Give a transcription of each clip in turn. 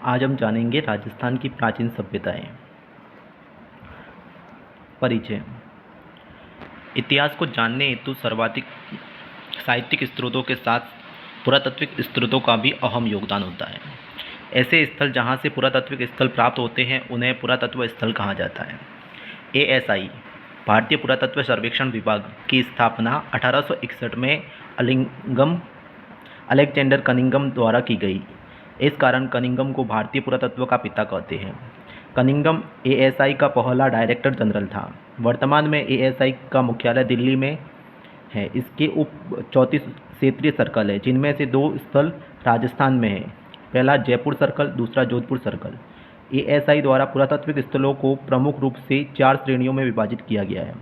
आज हम जानेंगे राजस्थान की प्राचीन सभ्यताएं। परिचय। इतिहास को जानने हेतु सर्वाधिक साहित्यिक स्रोतों के साथ पुरातात्विक स्रोतों का भी अहम योगदान होता है। ऐसे स्थल जहां से पुरातात्विक स्थल प्राप्त होते हैं उन्हें पुरातत्व स्थल कहा जाता है। ASI भारतीय पुरातत्व सर्वेक्षण विभाग की स्थापना 1861 में अलेक्जेंडर कनिंघम द्वारा की गई। इस कारण कनिंघम को भारतीय पुरातत्व का पिता कहते हैं। कनिंघम ASI का पहला डायरेक्टर जनरल था। वर्तमान में ASI का मुख्यालय दिल्ली में है। इसके उप 34 क्षेत्रीय सर्कल है, जिनमें से 2 स्थल राजस्थान में है। पहला जयपुर सर्कल, दूसरा जोधपुर सर्कल। ASI द्वारा पुरातात्विक स्थलों को प्रमुख रूप से 4 श्रेणियों में विभाजित किया गया है: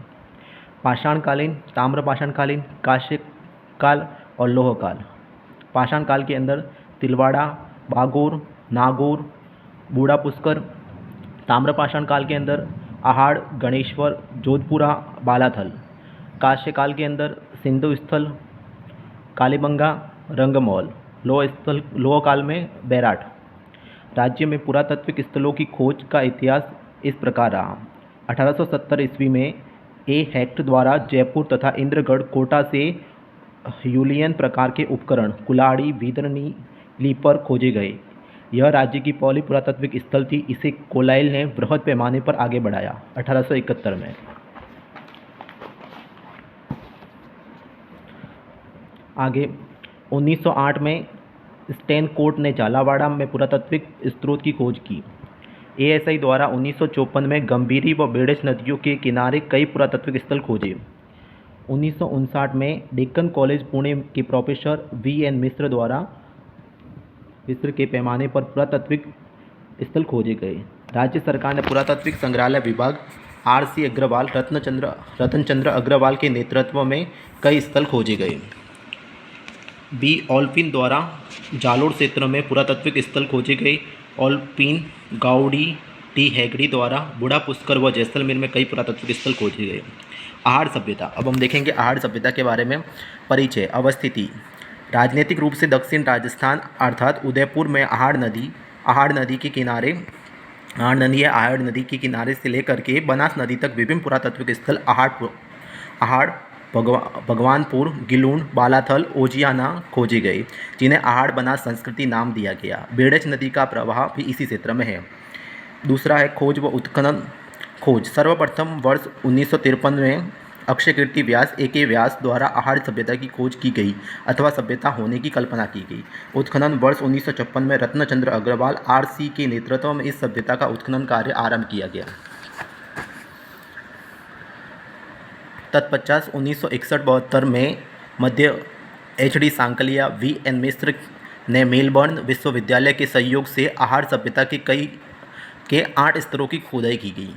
पाषाणकालीन, ताम्रपाषाणकालीन, कांस्य काल और लौह काल। पाषाण काल के अंदर तिलवाड़ा, बागोर, नागौर, बूढ़ा पुष्कर। ताम्रपाषाण काल के अंदर अहाड़, गणेश्वर, जोधपुरा, बालाथल। कांस्य काल के अंदर सिंधु स्थल, कालीबंगा, रंगमौल। लौह काल में बैराट। राज्य में पुरातात्विक स्थलों की खोज का इतिहास इस प्रकार रहा। 1870 ईस्वी में हेक्ट द्वारा जयपुर तथा इंद्रगढ़ कोटा से यूलियन प्रकार के उपकरण कुल्हाड़ी, वीदरनी, लीपर खोजे गए। यह राज्य की पहली पुरातात्विक स्थल थी। इसे कोलाइल ने बृहद पैमाने पर आगे बढ़ाया 1871 में। आगे 1908 में स्टैनकोर्ट ने झालावाड़ में पुरातात्विक स्रोत की खोज की। ASI द्वारा 1954 में गंभीरी व बेड़ज नदियों के किनारे कई पुरातात्विक स्थल खोजे। 1959 में डेक्कन कॉलेज पुणे के प्रोफेसर VN मिश्र द्वारा विश्व के पैमाने पर पुरातात्विक स्थल खोजे गए। राज्य सरकार ने पुरातात्विक संग्रहालय विभाग RC अग्रवाल, रतनचंद्र अग्रवाल के नेतृत्व में कई स्थल खोजे गए। B ओल्पिन द्वारा जालोर क्षेत्र में पुरातात्विक स्थल खोजे गए। ओल्पिन, गाउडी, T हेगड़ी द्वारा बूढ़ा पुष्कर व जैसलमेर में कई पुरातात्विक स्थल खोजे गए। अहाड़ सभ्यता। अब हम देखेंगे अहाड़ सभ्यता के बारे में। परिचय। अवस्थिति। राजनीतिक रूप से दक्षिण राजस्थान अर्थात उदयपुर में अहाड़ नदी के किनारे अहाड़ नदी के किनारे से लेकर के बनास नदी तक विभिन्न पुरातात्विक स्थल अहाड़, भगवानपुर, गिलूण, बालाथल, ओजियाना खोजे गए, जिन्हें अहाड़ बनास संस्कृति नाम दिया गया। बेड़ज नदी का प्रवाह भी इसी क्षेत्र में है। दूसरा है खोज व उत्खनन। खोज। सर्वप्रथम वर्ष 1953 में अक्षय कीर्ति व्यास AK व्यास द्वारा अहाड़ सभ्यता की खोज की गई अथवा सभ्यता होने की कल्पना की गई। उत्खनन वर्ष 1956 में रत्नचंद्र अग्रवाल RC के नेतृत्व में इस सभ्यता का उत्खनन कार्य आरंभ किया गया। तत्पश्चात 1961-72 में मध्य HD सांकलिया VN मिश्र ने मेलबर्न विश्वविद्यालय के सहयोग से अहाड़ सभ्यता के 8 स्तरों की खुदाई की गई।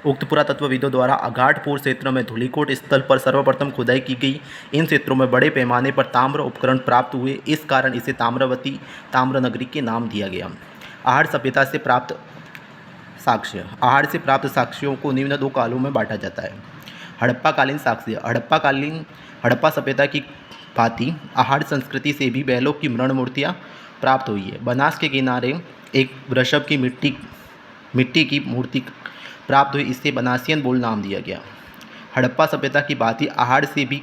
उक्त पुरातत्वविदों द्वारा अघाटपुर क्षेत्र में धुलीकोट स्थल पर सर्वप्रथम खुदाई की गई। इन क्षेत्रों में बड़े पैमाने पर ताम्र उपकरण प्राप्त हुए, इस कारण इसे ताम्रवती ताम्रनगरी के नाम दिया गया। अहाड़ सभ्यता से प्राप्त साक्ष्य। अहाड़ से प्राप्त साक्ष्यों को निम्न 2 कालों में बांटा जाता है। हड़प्पाकालीन साक्ष्य। हड़प्पा सभ्यता की भांति अहाड़ संस्कृति से भी बैलों की मृण मूर्तियाँ प्राप्त हुई है। बनास के किनारे एक वृषभ की मिट्टी की मूर्ति प्राप्त हुई, इससे बनासियन बोल नाम दिया गया। हड़प्पा सभ्यता की भांति अहाड़ से भी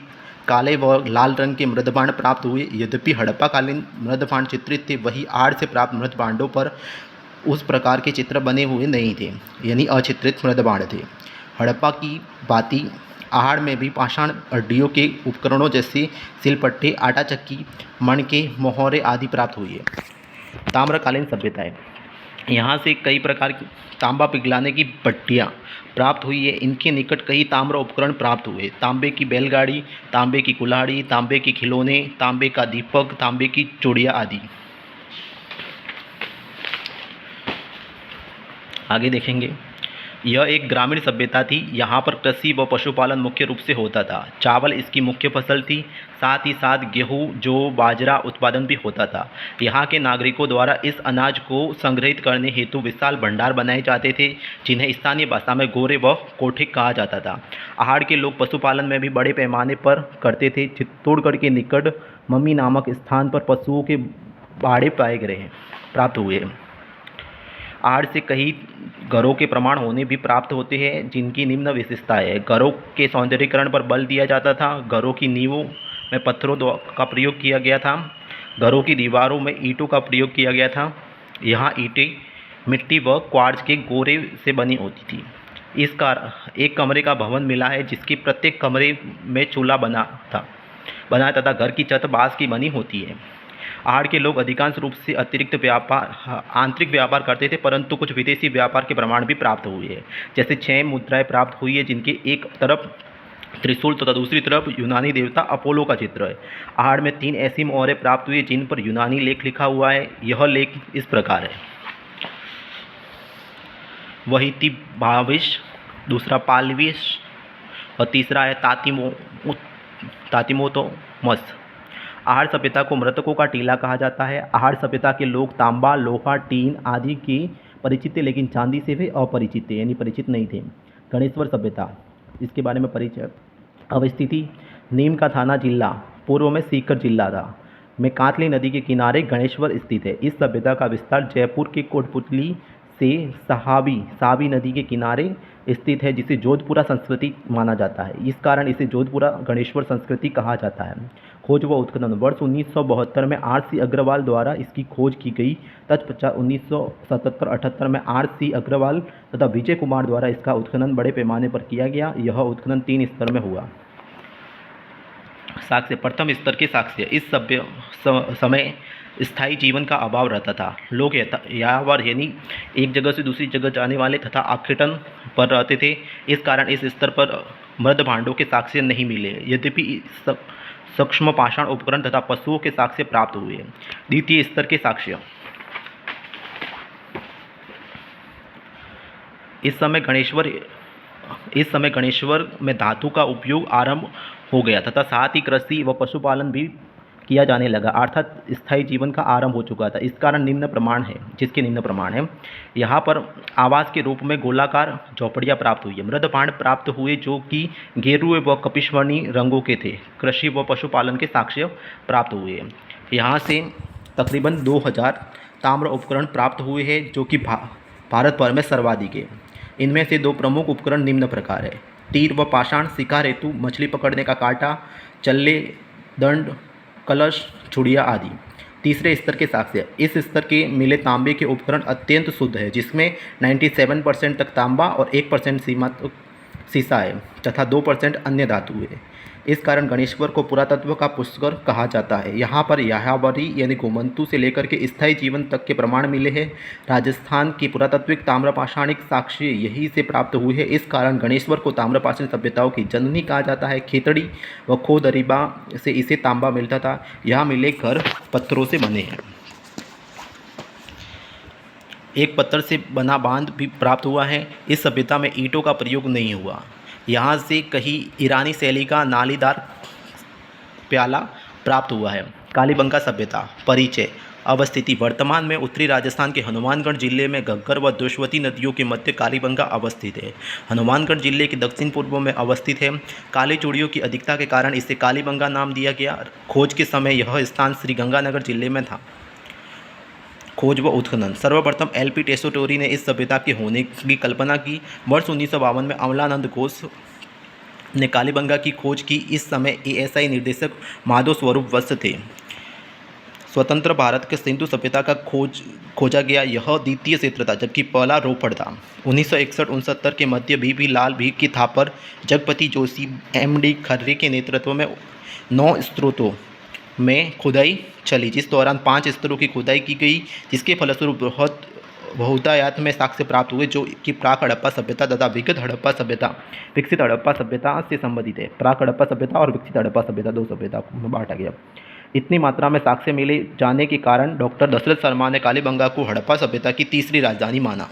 काले व लाल रंग के मृदभांड प्राप्त हुए। यद्यपि हड़प्पाकालीन मृदभांड चित्रित थे, वही अहाड़ से प्राप्त मृदभांडों पर उस प्रकार के चित्र बने हुए नहीं थे, यानी अचित्रित मृदभांड थे। हड़प्पा की भांति अहाड़ में भी पाषाण हड्डियों के उपकरणों जैसे सिलपट्टे, आटा चक्की, मणके, मोहरे आदि प्राप्त हुई है। ताम्रकालीन सभ्यताएं। यहाँ से कई प्रकार की तांबा पिघलाने की भट्टियाँ प्राप्त हुई है। इनके निकट कई ताम्र उपकरण प्राप्त हुए। तांबे की बैलगाड़ी, तांबे की कुल्हाड़ी, तांबे के खिलौने, तांबे का दीपक, तांबे की चूड़ियाँ आदि। आगे देखेंगे। यह एक ग्रामीण सभ्यता थी। यहाँ पर कृषि व पशुपालन मुख्य रूप से होता था। चावल इसकी मुख्य फसल थी। साथ ही साथ गेहूँ, जौ, बाजरा उत्पादन भी होता था। यहाँ के नागरिकों द्वारा इस अनाज को संग्रहित करने हेतु विशाल भंडार बनाए जाते थे, जिन्हें स्थानीय भाषा में गोरे व कोठे कहा जाता था। अहाड़ के लोग पशुपालन में भी बड़े पैमाने पर करते थे। चित्तौड़गढ़ के निकट मम्मी नामक स्थान पर पशुओं के बाड़े प्राप्त हुए। आहड़ से कई घरों के प्रमाण होने भी प्राप्त होते हैं जिनकी निम्न विशेषता है। घरों के सौंदर्यीकरण पर बल दिया जाता था। घरों की नींवों में पत्थरों का प्रयोग किया गया था। घरों की दीवारों में ईंटों का प्रयोग किया गया था। यहाँ ईंटें मिट्टी व क्वार्ट्ज के गोरे से बनी होती थी। इस एक कमरे का भवन मिला है जिसके प्रत्येक कमरे में चूल्हा बना तथा घर की छत बांस की बनी होती है। आहड़ के लोग अधिकांश रूप से आंतरिक व्यापार करते थे, परंतु कुछ विदेशी व्यापार के प्रमाण भी प्राप्त हुए हैं। जैसे 6 मुद्राएं प्राप्त हुई है जिनके एक तरफ त्रिशूल तथा दूसरी तरफ यूनानी देवता अपोलो का चित्र है। आहड़ में 3 ऐसी मोहरें प्राप्त हुई है जिन पर यूनानी लेख लिखा हुआ है। यह लेख इस प्रकार है: वहीति भाविश, दूसरा पालविश और तीसरा है तातिमोतोमस। आहड़ सभ्यता को मृतकों का टीला कहा जाता है। आहड़ सभ्यता के लोग तांबा, लोहा, टीन आदि के परिचित थे, लेकिन चांदी से वे अपरिचित थे, यानी परिचित नहीं थे। गणेश्वर सभ्यता, इसके बारे में परिचय। अवस्थिति: नीम का थाना जिला पूर्व में सीकर जिला था में कांतली नदी के किनारे गणेश्वर स्थित है। इस सभ्यता का विस्तार जयपुर के कोटपुतली से सावी नदी के किनारे स्थित है, जिसे जोधपुरा संस्कृति माना जाता है। इस कारण इसे जोधपुरा गणेश्वर संस्कृति कहा जाता है। खोज व उत्खनन: वर्ष 1972 में आर.सी. अग्रवाल द्वारा इसकी खोज की गई। तत्पश्चात 1977-78 में आर.सी. अग्रवाल तथा विजय कुमार द्वारा इसका उत्खनन बड़े पैमाने पर किया गया। यह उत्खनन 3 स्तर में हुआ। साक्ष्य: प्रथम स्तर के साक्ष्य: इस समय स्थायी जीवन का अभाव रहता था। लोग यावर यानी एक जगह से दूसरी जगह जाने वाले तथा आखेटन पर रहते थे। इस कारण इस स्तर पर मृद भांडों के साक्ष्य नहीं मिले। यद्यपि सूक्ष्म पाषाण उपकरण तथा पशुओं के साक्ष्य प्राप्त हुए। द्वितीय स्तर के साक्ष्य: इस समय गणेश्वर में धातु का उपयोग आरंभ हो गया तथा साथ ही कृषि व पशुपालन भी किया जाने लगा, अर्थात स्थायी जीवन का आरंभ हो चुका था। इस कारण निम्न प्रमाण है। यहाँ पर आवास के रूप में गोलाकार झोपड़ियाँ प्राप्त हुई है। मृद भांड प्राप्त हुए जो कि गेरुए व कपिश्वरणी रंगों के थे। कृषि व पशुपालन के साक्ष्य प्राप्त हुए हैं। यहाँ से तकरीबन 2000 ताम्र उपकरण प्राप्त हुए हैं जो कि भारत भर में सर्वाधिक है। इनमें से 2 प्रमुख उपकरण निम्न प्रकार है: तीर व पाषाण, शिकार हेतु, मछली पकड़ने का कांटा, चल्ले, दंड, कलश, छुड़िया आदि। तीसरे स्तर के साक्ष्य: इस स्तर के मिले तांबे के उपकरण अत्यंत शुद्ध है, जिसमें 97% तक तांबा और 1% सीसा है तथा 2% अन्य धातु है। इस कारण गणेश्वर को पुरातत्व का पुष्कर कहा जाता है। यहाँ पर यायावरी यानी गोमंतु से लेकर के स्थायी जीवन तक के प्रमाण मिले हैं। राजस्थान की पुरातात्विक ताम्रपाषाणिक साक्ष्य यहीं से प्राप्त हुए हैं। इस कारण गणेश्वर को ताम्रपाषाण सभ्यताओं की जननी कहा जाता है। खेतड़ी व खोदरीबा से इसे तांबा मिलता था। यहाँ मिले घर पत्थरों से बने हैं। एक पत्थर से बना बांध भी प्राप्त हुआ है। इस सभ्यता में ईंटों का प्रयोग नहीं हुआ। यहाँ से कहीं ईरानी शैली का नालीदार प्याला प्राप्त हुआ है। कालीबंगा सभ्यता परिचय। अवस्थिति: वर्तमान में उत्तरी राजस्थान के हनुमानगढ़ जिले में घग्गर व दुष्वती नदियों के मध्य कालीबंगा अवस्थित है। हनुमानगढ़ जिले के दक्षिण पूर्व में अवस्थित है। काली चूड़ियों की अधिकता के कारण इसे कालीबंगा नाम दिया गया। खोज के समय यह स्थान श्रीगंगानगर जिले में था। खोज व उत्खनन: सर्वप्रथम एल.पी. टेस्टोरी ने इस सभ्यता के होने की कल्पना की। वर्ष 1952 में अमलानंद घोष ने कालीबंगा की खोज की। इस समय एएसआई निर्देशक माधव स्वरूप वत्स थे। स्वतंत्र भारत के सिंधु सभ्यता का खोजा गया। यह द्वितीय क्षेत्र था, जबकि पहला रोपड़ था। 1961-69 के मध्य भी लाल भी की थापर, जगपति जोशी, एम.डी. खर्रे के नेतृत्व में 9 स्रोतों में खुदाई चली, जिस दौरान 5 स्तरों की खुदाई की गई, जिसके फलस्वरूप बहुतायत में साक्ष्य प्राप्त हुए जो कि प्राक हड़प्पा सभ्यता तथा विकसित हड़प्पा सभ्यता से संबंधित है। प्राक हड़प्पा सभ्यता और विकसित हड़प्पा सभ्यता 2 सभ्यता में बांटा गया। इतनी मात्रा में साक्ष्य मिले जाने के कारण डॉक्टर दशरथ शर्मा ने कालीबंगा को हड़प्पा सभ्यता की तीसरी राजधानी माना।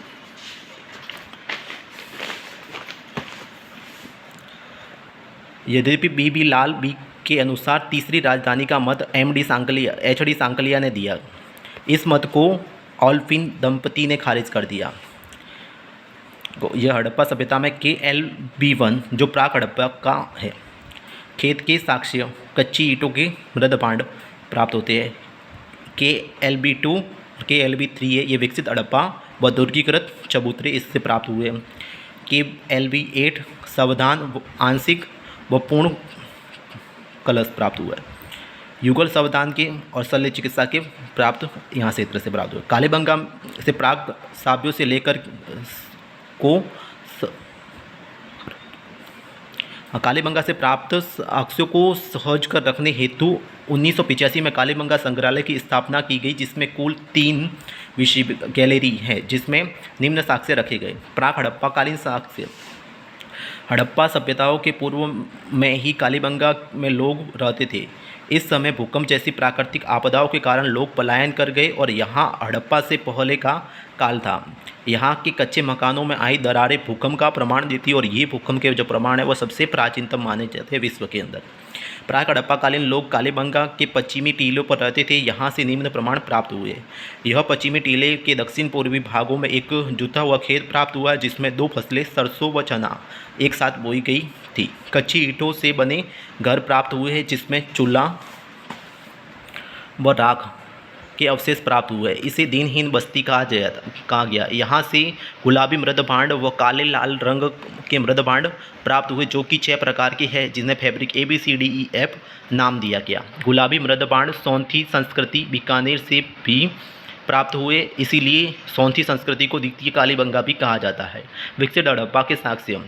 यद्यपि बी लाल बी के अनुसार तीसरी राजधानी का मत एच.डी. सांकलिया ने दिया। इस मत को ऑल्फिन दंपति ने खारिज कर दिया। यह हड़प्पा सभ्यता में KLB1 जो प्राक हड़प्पा का है। खेत के साक्ष्य: कच्ची ईंटों के मृद भांड प्राप्त होते हैं। KLB2 KLB3 है, ये विकसित हड़प्पा व दुर्गीकृत चबूतरे इससे प्राप्त हुए। KLV8 सावधान आंशिक व पूर्ण कलश प्राप्त हुआ है। युगल सावधान के और शल्य चिकित्सा के प्राप्त यहाँ क्षेत्र से प्राप्त हुए। कालीबंगा से प्राप्त साव्यों से लेकर कालीबंगा से प्राप्त साक्ष्यों को सहज कर रखने हेतु 1985 में कालीबंगा संग्रहालय की स्थापना की गई, जिसमें कुल 3 विषय गैलरी है, जिसमें निम्न साक्ष्य रखे गए। प्राक हड़प्पाकालीन साक्ष्य। हड़प्पा सभ्यताओं के पूर्व में ही कालीबंगा में लोग रहते थे। इस समय भूकंप जैसी प्राकृतिक आपदाओं के कारण लोग पलायन कर गए और यहाँ हड़प्पा से पहले का काल था। यहाँ के कच्चे मकानों में आई दरारें भूकंप का प्रमाण देती और ये भूकंप के जो प्रमाण है वह सबसे प्राचीनतम माने जाते हैं विश्व के अंदर। प्राक हड़प्पाकालीन लोग कालीबंगा के पश्चिमी टीलों पर रहते थे। यहाँ से निम्न प्रमाण प्राप्त हुए। यह पश्चिमी टीले के दक्षिण पूर्वी भागों में एक जुता हुआ खेत प्राप्त हुआ, जिसमें 2 फसलें सरसों व चना एक साथ बोई गई थी। कच्ची ईंटों से बने घर प्राप्त हुए हैं, जिसमें चूल्हा व राख के अवशेष प्राप्त हुए। इसे दिनहीन बस्ती कहा गया। यहाँ से गुलाबी मृद भांड व काले लाल रंग के मृद भांड प्राप्त हुए, जो कि 6 प्रकार के हैं, जिन्हें फैब्रिक ABCDEF नाम दिया गया। गुलाबी मृद भांड सौंथी संस्कृति बीकानेर से भी प्राप्त हुए, इसीलिए सौंथी संस्कृति को द्वितीय कालीबंगा भी कहा जाता है। विकसित हड़प्पा के साक्ष्य।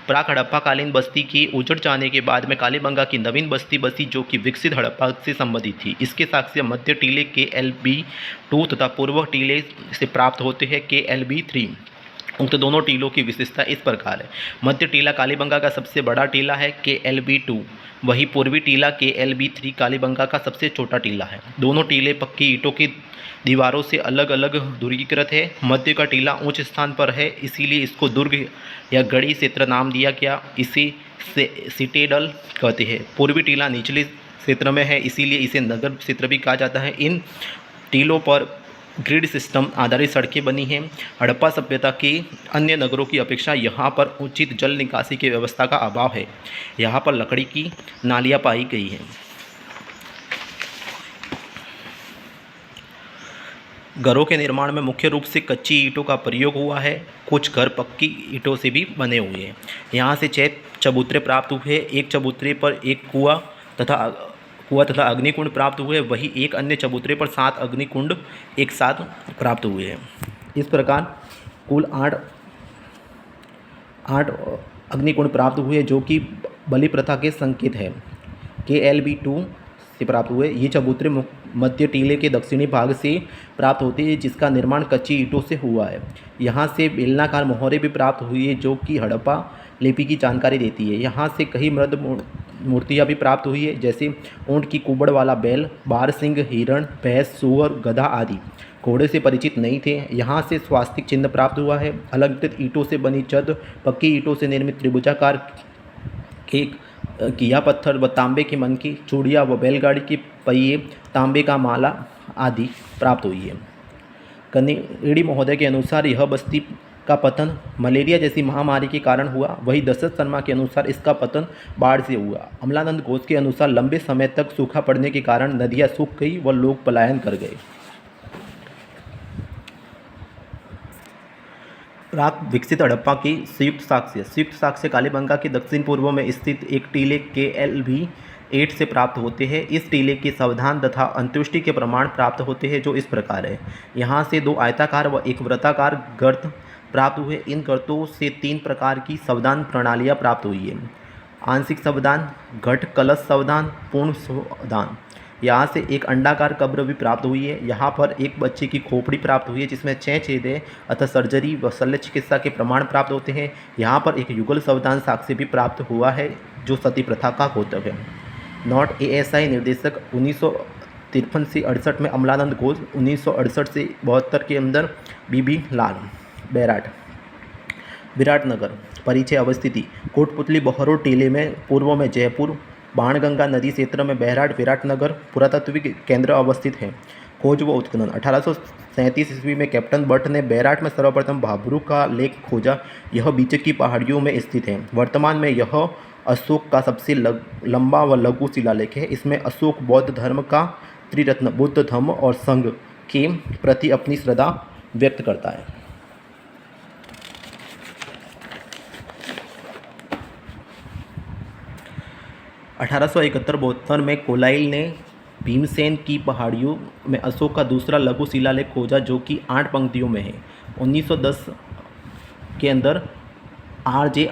प्राक हड़प्पाकालीन बस्ती के उजड़ जाने के बाद में कालीबंगा की नवीन बस्ती बसी, जो कि विकसित हड़प्पा से संबंधित थी। इसके साक्ष्य मध्य टीले KLB2 तथा पूर्व टीले से प्राप्त होते हैं KLB3। उक्त दोनों टीलों की विशेषता इस प्रकार है। मध्य टीला कालीबंगा का सबसे बड़ा टीला है KLB2, वही पूर्वी टीला KLB3 कालीबंगा का सबसे छोटा टीला है। दोनों टीले पक्की ईंटों की दीवारों से अलग अलग दूरीकृत है। मध्य का टीला ऊंच स्थान पर है, इसीलिए इसको दुर्ग या गढ़ी क्षेत्र नाम दिया गया। इसे सिटेडल कहते हैं। पूर्वी टीला निचले क्षेत्र में है, इसीलिए इसे नगर क्षेत्र भी कहा जाता है। इन टीलों पर ग्रिड सिस्टम आधारित सड़कें बनी हैं। हड़प्पा सभ्यता के अन्य नगरों की अपेक्षा यहाँ पर उचित जल निकासी की व्यवस्था का अभाव है। यहाँ पर लकड़ी की नालियाँ पाई गई हैं। घरों के निर्माण में मुख्य रूप से कच्ची ईंटों का प्रयोग हुआ है। कुछ घर पक्की ईंटों से भी बने हुए हैं। यहाँ से 6 चबूतरे प्राप्त हुए। एक चबूतरे पर एक कुआं तथा अग्निकुंड प्राप्त हुए। वही एक अन्य चबूतरे पर 7 अग्निकुंड एक साथ प्राप्त हुए हैं। इस प्रकार कुल 8 अग्निकुंड प्राप्त हुए, जो कि बलि प्रथा के संकेत है। KLB2 से प्राप्त हुए। ये चबूतरे मध्य टीले के दक्षिणी भाग से प्राप्त होते हैं, जिसका निर्माण कच्ची ईंटों से हुआ है। यहाँ से बेलनाकार मोहरें भी प्राप्त हुई है, जो कि हड़प्पा लिपि की जानकारी देती है। यहाँ से कई मृद मूर्तियाँ भी प्राप्त हुई है, जैसे ऊँट की कुबड़ वाला बैल, बारहसिंह, हिरण, भैंस, सूअर, गधा आदि। घोड़े से परिचित नहीं थे। यहाँ से स्वास्तिक चिन्ह प्राप्त हुआ है। अलंकृत ईंटों से बनी छत, पक्की ईंटों से निर्मित त्रिभुजाकार केक, किया पत्थर व तांबे की मनकी, चूड़ियाँ व बैलगाड़ी के पहिए, तांबे का माला आदि प्राप्त हुई है। कनेड़ी महोदय के अनुसार यह बस्ती का पतन मलेरिया जैसी महामारी के कारण हुआ। वही दशरथ शर्मा के अनुसार इसका पतन बाढ़ से हुआ। अमलानंद घोष के अनुसार लंबे समय तक सूखा पड़ने के कारण नदियाँ सूख गई व लोग पलायन कर गए। प्राक विकसित हड़प्पा की संयुक्त साक्ष्य कालीबंगा के दक्षिण पूर्व में स्थित एक टीले KLB8 से प्राप्त होते हैं। इस टीले के सावधान तथा अंत्येष्टि के प्रमाण प्राप्त होते हैं, जो इस प्रकार है। यहाँ से 2 आयताकार व एक वृत्ताकार गर्त प्राप्त हुए। इन गर्तों से 3 प्रकार की सावधान प्रणालियाँ प्राप्त हुई है। आंशिक सावधान, घट कलश सावधान, पूर्ण सावधान। यहाँ से एक अंडाकार कब्र भी प्राप्त हुई है। यहाँ पर एक बच्चे की खोपड़ी प्राप्त हुई है, जिसमें 6 छेद है, अतः सर्जरी व शल्य चिकित्सा के प्रमाण प्राप्त होते हैं। यहाँ पर एक युगल सावधान साक्ष्य भी प्राप्त हुआ है, जो सती प्रथा का घोतक है। नॉट ASI निर्देशक 1953 से 68 में अमलानंद घोष, 1968 से 72 के अंदर BB लाल, बैराट, विराटनगर। परिचय अवस्थिति। कोटपुतली बहरो टीले में पूर्व में जयपुर, बाणगंगा नदी क्षेत्र में बैराट, विराटनगर पुरातात्विक केंद्र अवस्थित है। खोज व उत्खनन। 1837 ईस्वी में कैप्टन बट ने बैराट में सर्वप्रथम भाभरू का लेख खोजा। यह बीच की पहाड़ियों में स्थित है। वर्तमान में यह अशोक का सबसे लंबा व लघु शिलालेख है। इसमें अशोक बौद्ध धर्म का त्रिरत्न बुद्ध, धम्म और संघ के प्रति अपनी श्रद्धा व्यक्त करता है। 1871-72 में कोलाइल ने भीमसेन की पहाड़ियों में अशोक का दूसरा लघु शिलालेख खोजा जो कि 8 पंक्तियों में है। 1910 के अंदर R.J.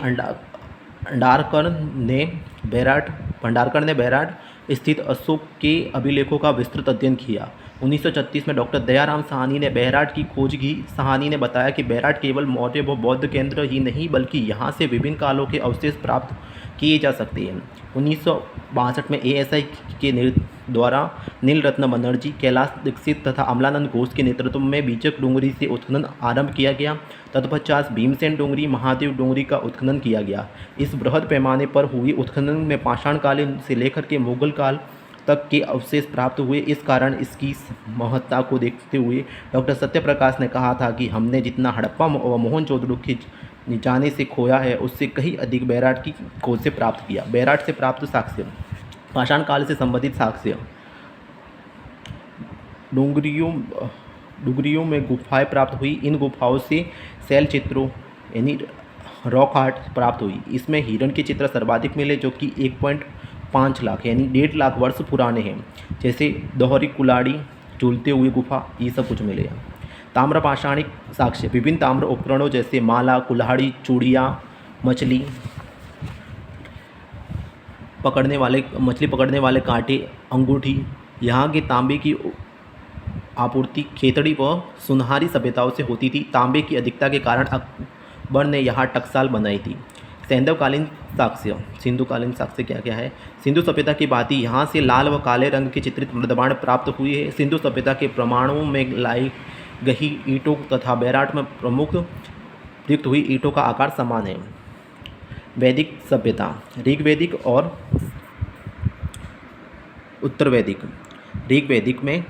भंडारकर ने बैराट स्थित अशोक के अभिलेखों का विस्तृत अध्ययन किया। 1936 में डॉक्टर दयाराम साहनी ने बैराट की खोज की। साहनी ने बताया कि बैराट केवल मौर्य व बौद्ध केंद्र ही नहीं बल्कि यहाँ से विभिन्न कालों के अवशेष प्राप्त किए जा सकते हैं। 1962 में ASI के द्वारा नीलरत्न बनर्जी, कैलाश दीक्षित तथा अमलानंद घोष के नेतृत्व में बीचक डूंगरी से उत्खनन आरंभ किया गया। तत्पश्चात भीमसेन डूंगरी, महादेव डूंगरी का उत्खनन किया गया। इस बृहद पैमाने पर हुई उत्खनन में पाषाण कालीन से लेकर के मुगल काल तक के अवशेष प्राप्त हुए। इस कारण इसकी महत्ता को देखते हुए डॉक्टर सत्यप्रकाश ने कहा था कि हमने जितना हड़प्पा व मोहनजोदड़ो के जाने से खोया है उससे कहीं अधिक बैराट की खोज से प्राप्त किया। बैराट से प्राप्त साक्ष्य, पाषाण काल से संबंधित साक्ष्य, डूंगरियों में गुफाएं प्राप्त हुई। इन गुफाओं से शैल चित्रों यानी रॉक आर्ट प्राप्त हुई। इसमें हिरण के चित्र सर्वाधिक मिले जो कि 1.5 लाख यानी 1.5 लाख वर्ष पुराने हैं। जैसे दोहरी कुल्हाड़ी, झूलते हुए गुफा, ये सब कुछ मिले हैं। ताम्र पाषाणिक साक्ष्य, विभिन्न ताम्र उपकरणों जैसे माला, कुल्हाड़ी, चूड़ियाँ, मछली पकड़ने वाले कांटे, अंगूठी। यहाँ के तांबे की आपूर्ति खेतड़ी व सुनहरी सभ्यताओं से होती थी। तांबे की अधिकता के कारण अकबर ने यहाँ टकसाल बनाई थी। सैंधवकालीन साक्ष्य, सिंधुकालीन साक्ष्य क्या क्या है? सिंधु सभ्यता की भांति यहाँ से लाल व काले रंग के चित्रित मृदबाण प्राप्त हुए हैं। सिंधु सभ्यता के प्रमाणों में लाई गई ईंटों तथा बैराट में प्रमुख प्रयुक्त हुई ईंटों का आकार समान है। वैदिक सभ्यता, ऋग्वैदिक और उत्तर वैदिक। ऋग्वैदिक में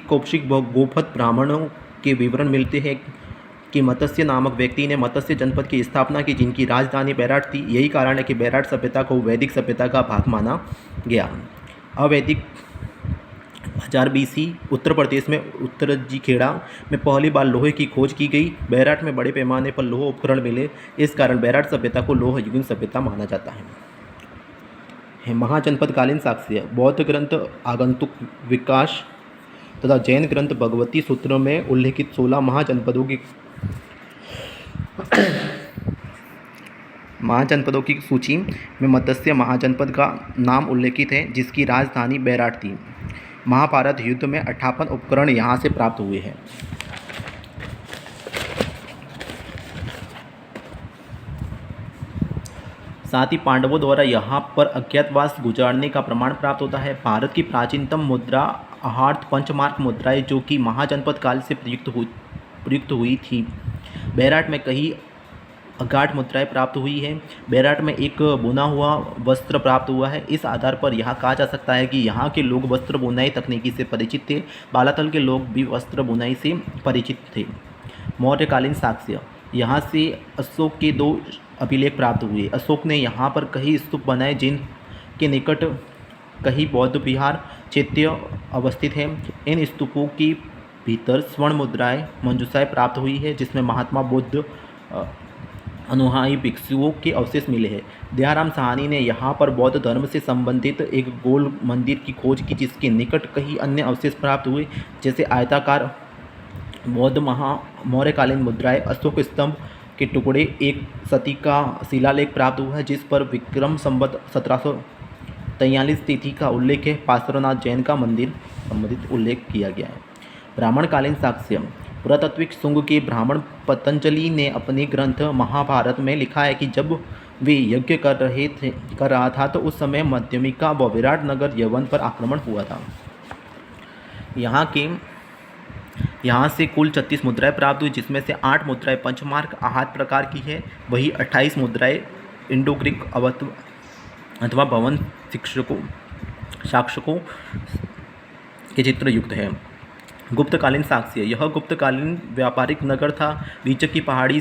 कौशिक व गोपथ ब्राह्मणों के विवरण मिलते हैं कि मत्स्य नामक व्यक्ति ने मत्स्य जनपद की स्थापना की जिनकी राजधानी बैराट थी। यही कारण है कि बैराट सभ्यता को वैदिक सभ्यता का भाग माना गया। अवैदिक 1000 BC उत्तर प्रदेश में उत्तरजीखेड़ा में पहली बार लोहे की खोज की गई। बैराट में बड़े पैमाने पर लोह उपकरण मिले। इस कारण बैराट सभ्यता को लोह युगीन सभ्यता माना जाता है। महाजनपदकालीन साक्ष्य, बौद्ध ग्रंथ आगंतुक विकास तथा जैन ग्रंथ भगवती सूत्र में उल्लेखित 16 महाजनपदों की सूची में मत्स्य महाजनपद का नाम उल्लेखित है जिसकी राजधानी बैराट थी। महाभारत युद्ध में 58 उपकरण यहाँ से प्राप्त हुए हैं। साथ ही पांडवों द्वारा यहाँ पर अज्ञातवास गुजारने का प्रमाण प्राप्त होता है। भारत की प्राचीनतम मुद्रा आहार्त पंचमार्क मुद्राएं जो कि महाजनपद काल से प्रयुक्त हुई थी। बैराट में कई अगाध मुद्राएं प्राप्त हुई है। बैराट में एक बुना हुआ वस्त्र प्राप्त हुआ है। इस आधार पर यह कहा जा सकता है कि यहाँ के लोग वस्त्र बुनाई तकनीकी से परिचित थे। बालातल के लोग भी वस्त्र बुनाई से परिचित थे। मौर्यकालीन साक्ष्य, यहाँ से अशोक के 2 अभिलेख प्राप्त हुए। अशोक ने यहाँ पर कई स्तूप बनाए जिनके निकट कई बौद्ध विहार चैत्य अवस्थित हैं। इन स्तूपों के भीतर स्वर्ण मुद्राएं मंजूषाएँ प्राप्त हुई है जिसमें महात्मा बुद्ध अनुयायी भिक्षुओं के अवशेष मिले हैं। दयाराम साहनी ने यहाँ पर बौद्ध धर्म से संबंधित एक गोल मंदिर की खोज की जिसके निकट कई अन्य अवशेष प्राप्त हुए जैसे आयताकार बौद्ध मौर्यकालीन मुद्राएं, अशोक स्तंभ के टुकड़े, एक सती का शिलालेख प्राप्त हुआ है जिस पर विक्रम संवत 1743 तिथि का उल्लेख है। पार्श्वनाथ जैन का मंदिर संबंधित उल्लेख किया गया है। ब्राह्मणकालीन साक्ष्य, पुरातात्विक शुंग के ब्राह्मण पतंजलि ने अपने ग्रंथ महाभारत में लिखा है कि जब वे यज्ञ कर रहा था तो उस समय मध्यमिका व विराटनगर यवन पर आक्रमण हुआ था। यहाँ से कुल 36 मुद्राएं प्राप्त हुई जिसमें से 8 मुद्राएं पंचमार्क आहात प्रकार की है। वही 28 मुद्राएं इंडो ग्रीक अथवा भवन शासकों के चित्र युक्त है। गुप्तकालीन साक्ष्य, यह गुप्तकालीन व्यापारिक नगर था। बीचक की पहाड़ी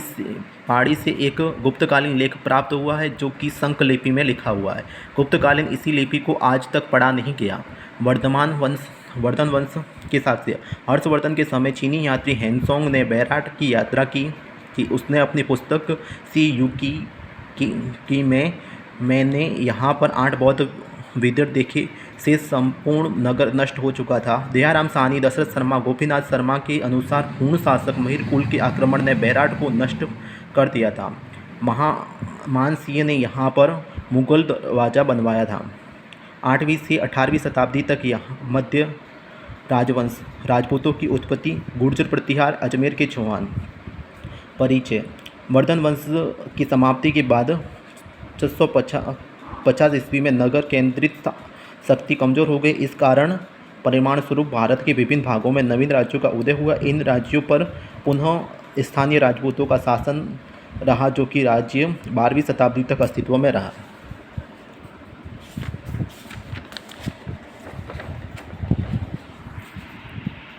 से एक गुप्तकालीन लेख प्राप्त हुआ है जो कि शंख लिपि में लिखा हुआ है। गुप्तकालीन इसी लिपि को आज तक पढ़ा नहीं गया। वर्धन वंश के साक्ष्य, हर्षवर्धन के समय चीनी यात्री हेनसोंग ने बैराट की यात्रा की थी। उसने अपनी पुस्तक सी यू की में मैंने यहाँ पर 8 बौद्ध विदर देखे से संपूर्ण नगर नष्ट हो चुका था। दयाराम साहनी, दशरथ शर्मा, गोपीनाथ शर्मा के अनुसार पूर्ण शासक महिर कुल के आक्रमण ने बैराट को नष्ट कर दिया था। मानसिंह ने यहाँ पर मुगल दरवाज़ा बनवाया था। 8वीं से 18वीं शताब्दी तक यह मध्य राजवंश राजपूतों की उत्पत्ति। गुर्जर प्रतिहार, अजमेर के चौहान। परिचय। वर्धन वंश की समाप्ति के बाद 650 ईस्वी में नगर केंद्रित शक्ति कमज़ोर हो गई। इस कारण परिणाम स्वरूप भारत के विभिन्न भागों में नवीन राज्यों का उदय हुआ। इन राज्यों पर पुनः स्थानीय राजपूतों का शासन रहा, जो कि राज्य 12वीं शताब्दी तक अस्तित्व में रहा।